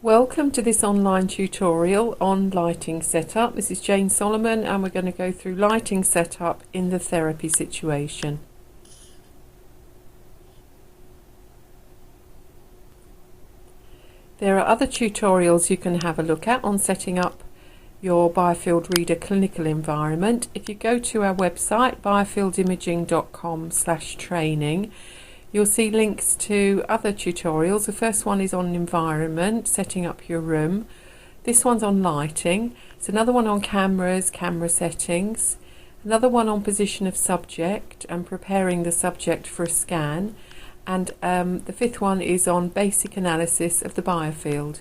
Welcome to this online tutorial on lighting setup. This is Jane Solomon and we're going to go through lighting setup in the therapy situation. There are other tutorials you can have a look at on setting up your BioField Reader clinical environment. If you go to our website biofieldimaging.com/training, you'll see links to other tutorials. The first one is on environment, setting up your room. This one's on lighting. It's another one on cameras, camera settings. Another one on position of subject and preparing the subject for a scan. And the fifth one is on basic analysis of the biofield.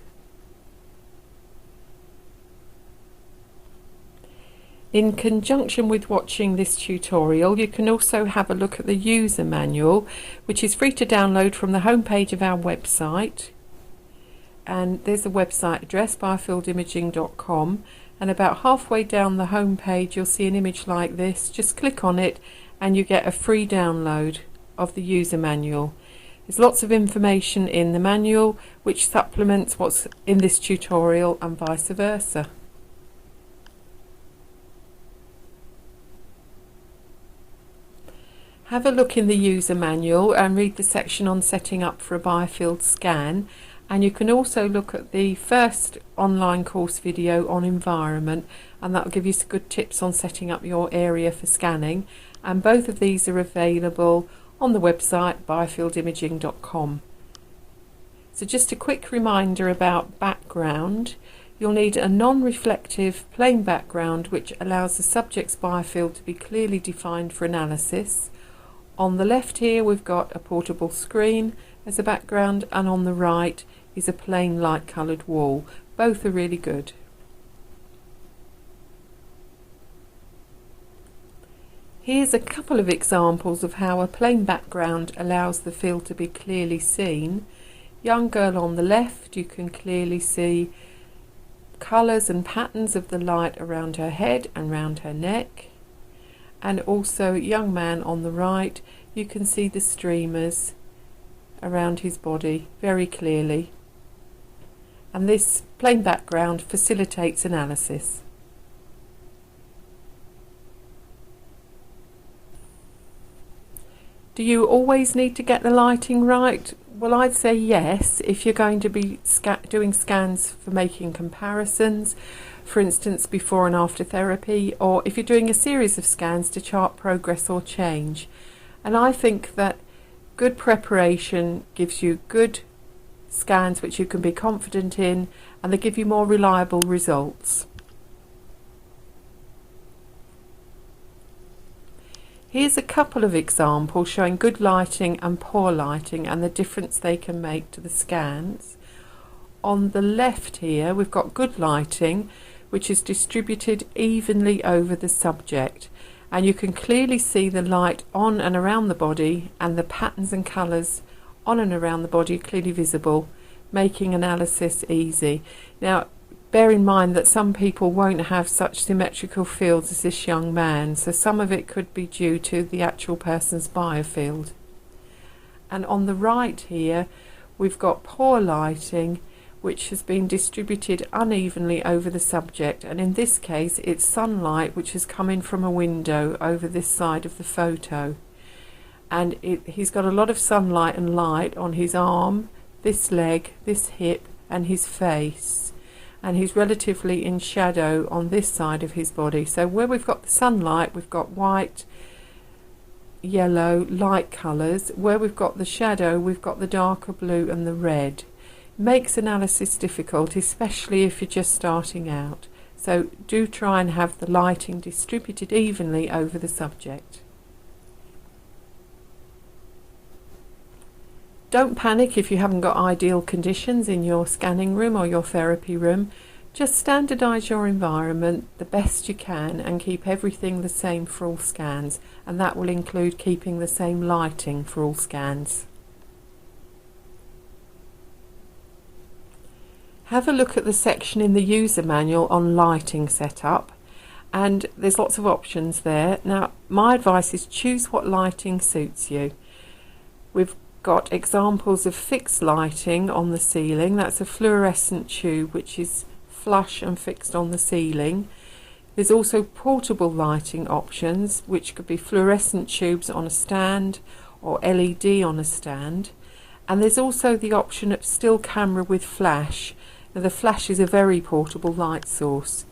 In conjunction with watching this tutorial, you can also have a look at the user manual, which is free to download from the homepage of our website. And there's the website address, biofieldimaging.com, and about halfway down the homepage you'll see an image like this. Just click on it and you get a free download of the user manual. There's lots of information in the manual which supplements what's in this tutorial and vice versa. Have a look in the user manual and read the section on setting up for a biofield scan, and you can also look at the first online course video on environment, and that will give you some good tips on setting up your area for scanning, and both of these are available on the website biofieldimaging.com. So just a quick reminder about background. You'll need a non-reflective plain background which allows the subject's biofield to be clearly defined for analysis. On the left here we've got a portable screen as a background, and on the right is a plain light coloured wall. Both are really good. Here's a couple of examples of how a plain background allows the field to be clearly seen. Young girl on the left, you can clearly see colours and patterns of the light around her head and around her neck. And also young man on the right, you can see the streamers around his body very clearly, and this plain background facilitates analysis. Do you always need to get the lighting right? Well, I'd say yes, if you're going to be doing scans for making comparisons, for instance before and after therapy, or if you're doing a series of scans to chart progress or change. And I think that good preparation gives you good scans which you can be confident in, and they give you more reliable results. Here's a couple of examples showing good lighting and poor lighting and the difference they can make to the scans. On the left here we've got good lighting which is distributed evenly over the subject, and you can clearly see the light on and around the body, and the patterns and colours on and around the body are clearly visible, making analysis easy. Now bear in mind that some people won't have such symmetrical fields as this young man, so some of it could be due to the actual person's biofield. And on the right here we've got poor lighting which has been distributed unevenly over the subject, and in this case it's sunlight which has come in from a window over this side of the photo, and he's got a lot of sunlight and light on his arm, this leg, this hip and his face, and he's relatively in shadow on this side of his body. So where we've got the sunlight we've got white, yellow, light colours. Where we've got the shadow we've got the darker blue and the red. Makes analysis difficult, especially if you're just starting out. So do try and have the lighting distributed evenly over the subject. Don't panic if you haven't got ideal conditions in your scanning room or your therapy room. Just standardise your environment the best you can and keep everything the same for all scans, and that will include keeping the same lighting for all scans. Have a look at the section in the user manual on lighting setup, and there's lots of options there. Now my advice is choose what lighting suits you. We've got examples of fixed lighting on the ceiling. That's a fluorescent tube which is flush and fixed on the ceiling. There's also portable lighting options, which could be fluorescent tubes on a stand or LED on a stand. And there's also the option of still camera with flash. Now, the flash is a very portable light source.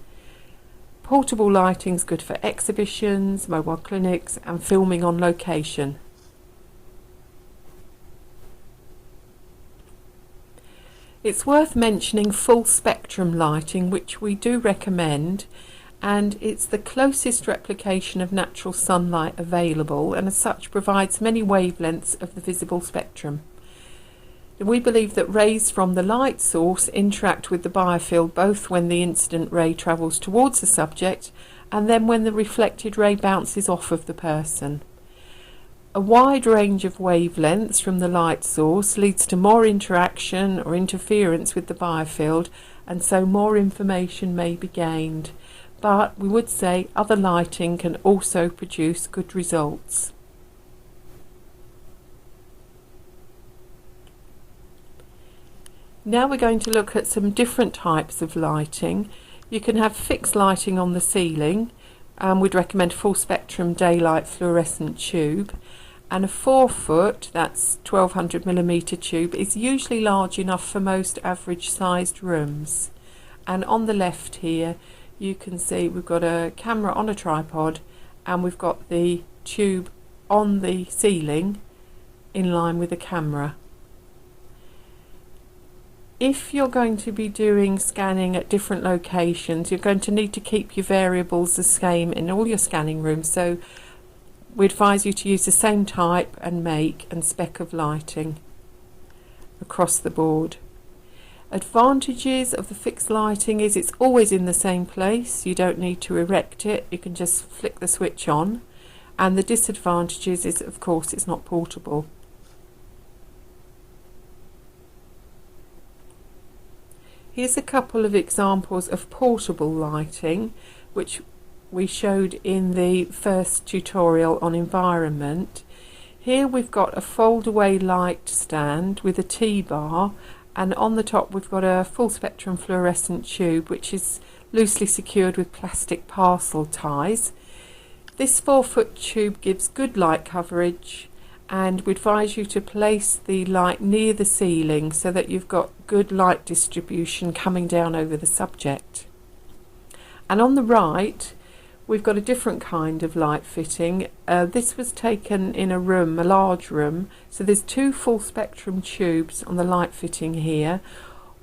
Portable lighting is good for exhibitions, mobile clinics and filming on location. It's worth mentioning full spectrum lighting, which we do recommend, and it's the closest replication of natural sunlight available, and as such provides many wavelengths of the visible spectrum. We believe that rays from the light source interact with the biofield both when the incident ray travels towards the subject and then when the reflected ray bounces off of the person. A wide range of wavelengths from the light source leads to more interaction or interference with the biofield, and so more information may be gained. But we would say other lighting can also produce good results. Now we're going to look at some different types of lighting. You can have fixed lighting on the ceiling. We'd recommend full spectrum daylight fluorescent tube. And a 4-foot, that's 1200mm tube, is usually large enough for most average sized rooms. And on the left here you can see we've got a camera on a tripod and we've got the tube on the ceiling in line with the camera. If you're going to be doing scanning at different locations, you're going to need to keep your variables the same in all your scanning rooms, so we advise you to use the same type and make and spec of lighting across the board. Advantages of the fixed lighting is it's always in the same place, you don't need to erect it, you can just flick the switch on. And the disadvantages is, of course, it's not portable. Here's a couple of examples of portable lighting which we showed in the first tutorial on environment. Here we've got a fold-away light stand with a T-bar, and on the top we've got a full spectrum fluorescent tube which is loosely secured with plastic parcel ties. This 4-foot tube gives good light coverage, and we advise you to place the light near the ceiling so that you've got good light distribution coming down over the subject. And on the right we've got a different kind of light fitting. This was taken in a room, a large room, so there's 2 full spectrum tubes on the light fitting here,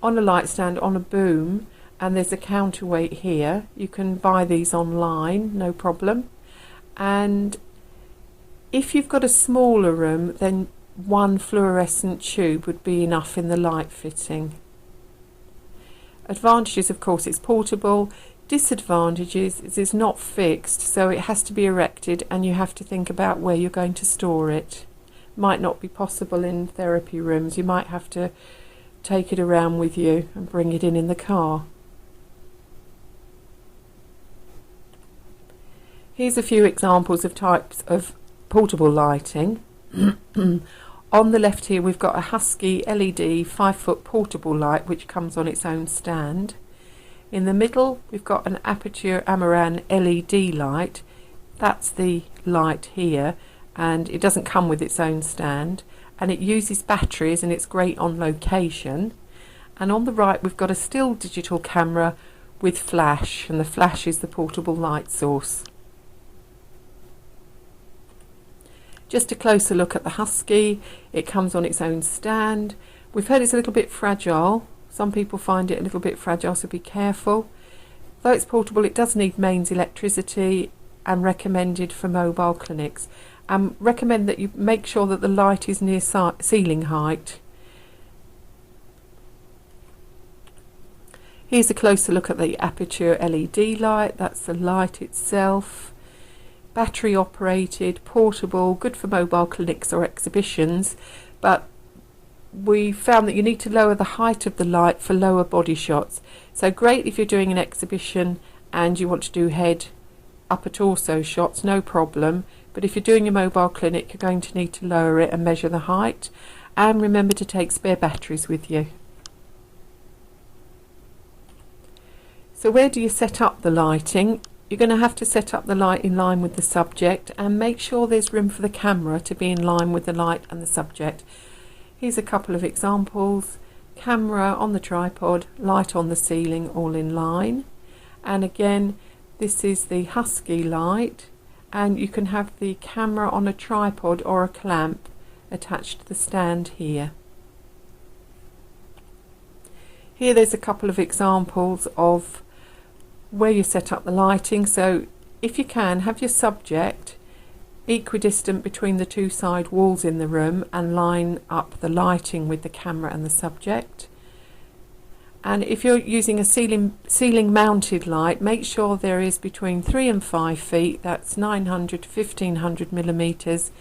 on a light stand on a boom, and there's a counterweight here. You can buy these online, no problem. And if you've got a smaller room, then 1 fluorescent tube would be enough in the light fitting. Advantages, of course, it's portable. Disadvantages is it's not fixed, so it has to be erected and you have to think about where you're going to store it. Might not be possible in therapy rooms, you might have to take it around with you and bring it in the car. Here's a few examples of types of portable lighting. On the left here we've got a Husky LED 5-foot portable light which comes on its own stand. In the middle we've got an Aperture Amaran LED light. That's the light here, and it doesn't come with its own stand, and it uses batteries and it's great on location. And on the right we've got a still digital camera with flash, and the flash is the portable light source. Just a closer look at the Husky. It comes on its own stand. We've heard it's a little bit fragile. Some people find it a little bit fragile, so be careful. Though it's portable, it does need mains electricity and recommended for mobile clinics. Recommend that you make sure that the light is near ceiling height. Here's a closer look at the Aperture LED light. That's the light itself. Battery operated, portable, good for mobile clinics or exhibitions, but we found that you need to lower the height of the light for lower body shots. So great if you're doing an exhibition and you want to do head, upper torso shots, no problem. But if you're doing a mobile clinic, you're going to need to lower it and measure the height. and remember to take spare batteries with you. So where do you set up the lighting? You're going to have to set up the light in line with the subject and make sure there's room for the camera to be in line with the light and the subject. Here's a couple of examples. Camera on the tripod, light on the ceiling, all in line. And again, this is the Husky light, and you can have the camera on a tripod or a clamp attached to the stand here. Here there's a couple of examples of where you set up the lighting. So if you can, have your subject equidistant between the two side walls in the room and line up the lighting with the camera and the subject. And if you're using a ceiling mounted light, make sure there is between 3 and 5 feet, that's 900 to 1500 millimeters,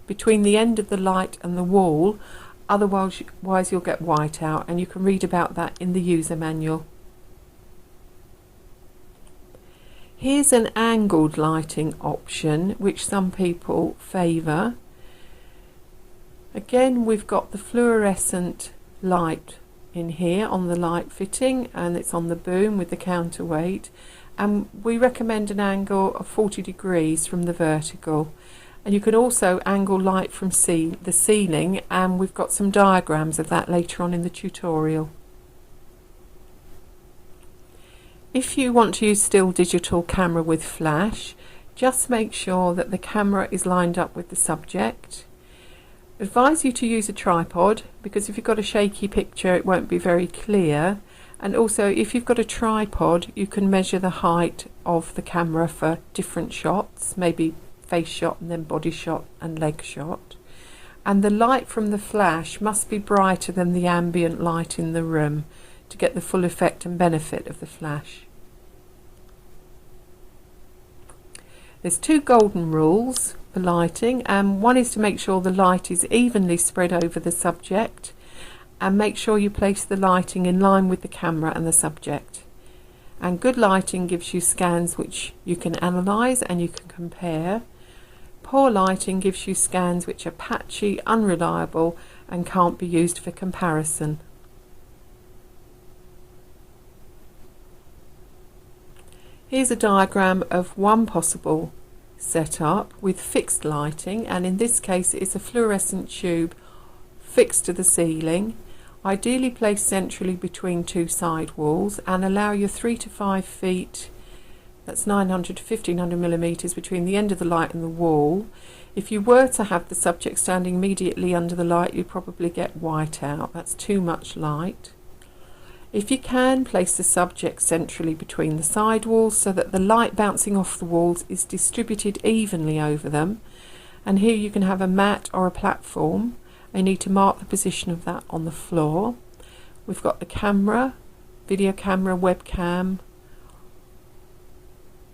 between the end of the light and the wall, otherwise you'll get whiteout, and you can read about that in the user manual. Here's an angled lighting option which some people favour. Again, we've got the fluorescent light in here on the light fitting, and it's on the boom with the counterweight, and we recommend an angle of 40 degrees from the vertical. And you can also angle light from the ceiling, and we've got some diagrams of that later on in the tutorial. If you want to use still digital camera with flash, just make sure that the camera is lined up with the subject. Advise you to use a tripod, because if you've got a shaky picture it won't be very clear, and also if you've got a tripod you can measure the height of the camera for different shots, maybe face shot and then body shot and leg shot. And the light from the flash must be brighter than the ambient light in the room to get the full effect and benefit of the flash. There's 2 golden rules for lighting, and one is to make sure the light is evenly spread over the subject, and make sure you place the lighting in line with the camera and the subject. And good lighting gives you scans which you can analyse and you can compare. Poor lighting gives you scans which are patchy, unreliable, and can't be used for comparison. Here's a diagram of one possible setup with fixed lighting, and in this case it's a fluorescent tube fixed to the ceiling, ideally placed centrally between 2 side walls, and allow your 3 to 5 feet, that's 900 to 1500 millimeters, between the end of the light and the wall. If you were to have the subject standing immediately under the light, you'd probably get whiteout. That's too much light. If you can, place the subject centrally between the side walls so that the light bouncing off the walls is distributed evenly over them. And here you can have a mat or a platform. I need to mark the position of that on the floor. We've got the camera, video camera, webcam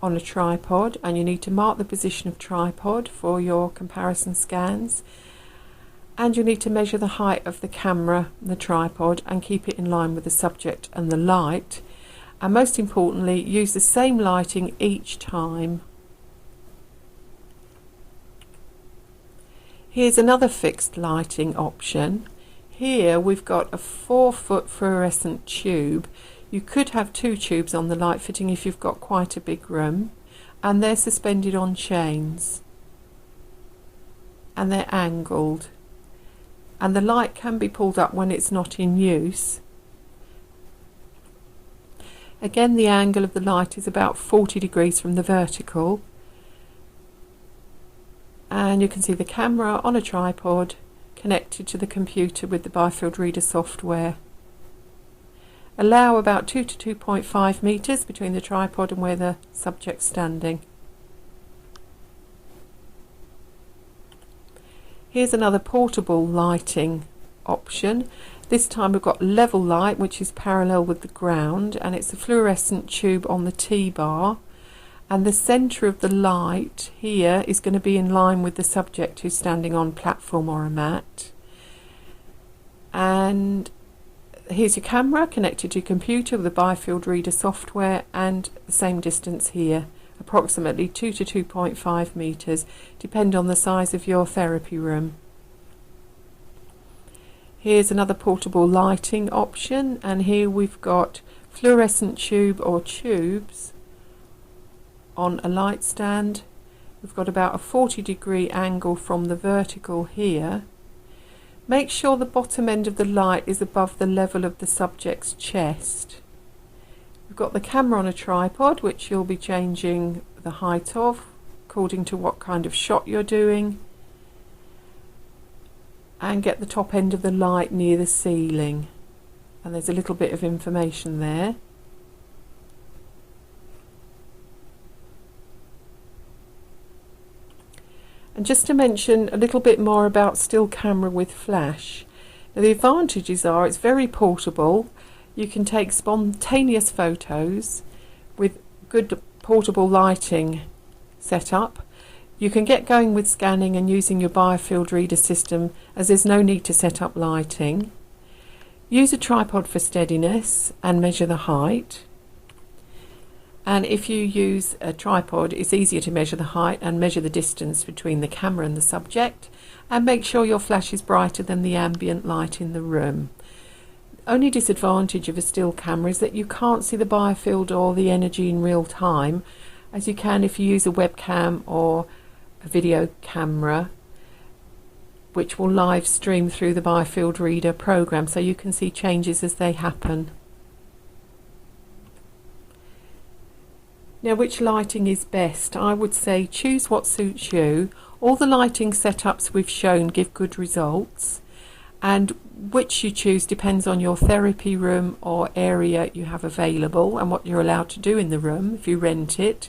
on a tripod, and you need to mark the position of tripod for your comparison scans. And you need to measure the height of the camera and the tripod and keep it in line with the subject and the light. And most importantly, use the same lighting each time. Here's another fixed lighting option. Here we've got a 4-foot fluorescent tube. You could have 2 tubes on the light fitting if you've got quite a big room, and they're suspended on chains and they're angled. And the light can be pulled up when it's not in use. Again, the angle of the light is about 40 degrees from the vertical. And you can see the camera on a tripod connected to the computer with the BioField Reader software. Allow about 2 to 2.5 meters between the tripod and where the subject's standing. Here's another portable lighting option. This time we've got level light, which is parallel with the ground, and it's a fluorescent tube on the T-bar, and the centre of the light here is going to be in line with the subject who's standing on platform or a mat. And here's your camera connected to your computer with the BioField Reader software, and the same distance here, approximately 2 to 2.5 meters, depend on the size of your therapy room. Here's another portable lighting option, and here we've got fluorescent tube or tubes on a light stand. We've got about a 40-degree angle from the vertical here. Make sure the bottom end of the light is above the level of the subject's chest. We've got the camera on a tripod, which you'll be changing the height of according to what kind of shot you're doing, and get the top end of the light near the ceiling, and there's a little bit of information there. And just to mention a little bit more about still camera with flash. Now, the advantages are it's very portable. You can take spontaneous photos with good portable lighting set up. You can get going with scanning and using your BioField Reader system, as there's no need to set up lighting. Use a tripod for steadiness and measure the height. And if you use a tripod, it's easier to measure the height and measure the distance between the camera and the subject, and make sure your flash is brighter than the ambient light in the room. Only disadvantage of a still camera is that you can't see the biofield or the energy in real time, as you can if you use a webcam or a video camera, which will live stream through the BioField Reader program, so you can see changes as they happen. Now, which lighting is best? I would say choose what suits you. All the lighting setups we've shown give good results, and which you choose depends on your therapy room or area you have available and what you're allowed to do in the room if you rent it.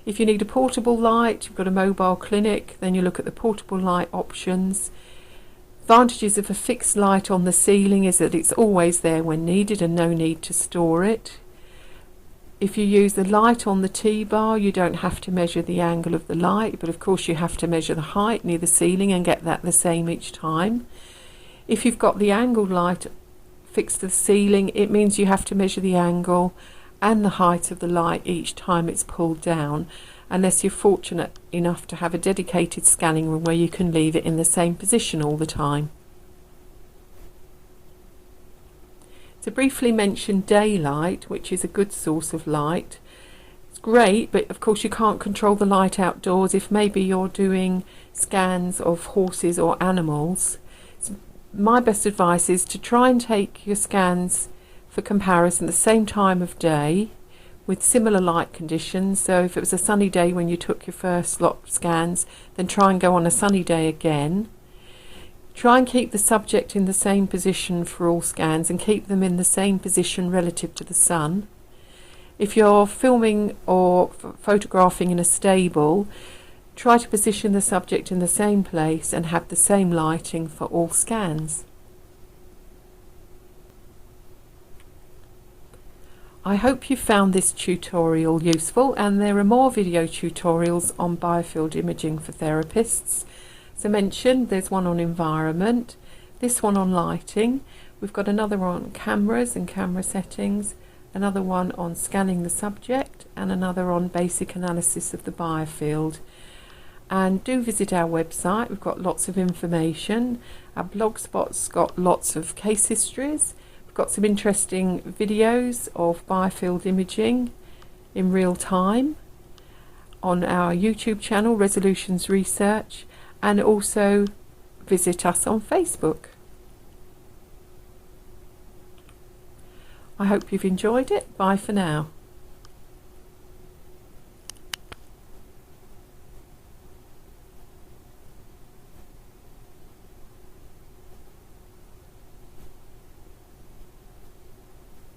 If you need a portable light, you've got a mobile clinic, then you look at the portable light options. Advantages of a fixed light on the ceiling is that it's always there when needed and no need to store it. If you use the light on the T-bar, you don't have to measure the angle of the light, but of course you have to measure the height near the ceiling and get that the same each time. If you've got the angled light fixed to the ceiling, it means you have to measure the angle and the height of the light each time it's pulled down, unless you're fortunate enough to have a dedicated scanning room where you can leave it in the same position all the time. To briefly mention daylight, which is a good source of light. It's great, but of course you can't control the light outdoors if maybe you're doing scans of horses or animals. So my best advice is to try and take your scans for comparison the same time of day with similar light conditions. So if it was a sunny day when you took your first lot of scans, then try and go on a sunny day again. Try and keep the subject in the same position for all scans and keep them in the same position relative to the sun. If you're filming or photographing in a stable, try to position the subject in the same place and have the same lighting for all scans. I hope you found this tutorial useful, and there are more video tutorials on biofield imaging for therapists. As I mentioned, there's one on environment, this one on lighting, we've got another one on cameras and camera settings, another one on scanning the subject, and another on basic analysis of the biofield. And do visit our website, we've got lots of information. Our blogspot's got lots of case histories. We've got some interesting videos of biofield imaging in real time on our YouTube channel, Resolutions Research, and also visit us on Facebook. I hope you've enjoyed it. Bye for now.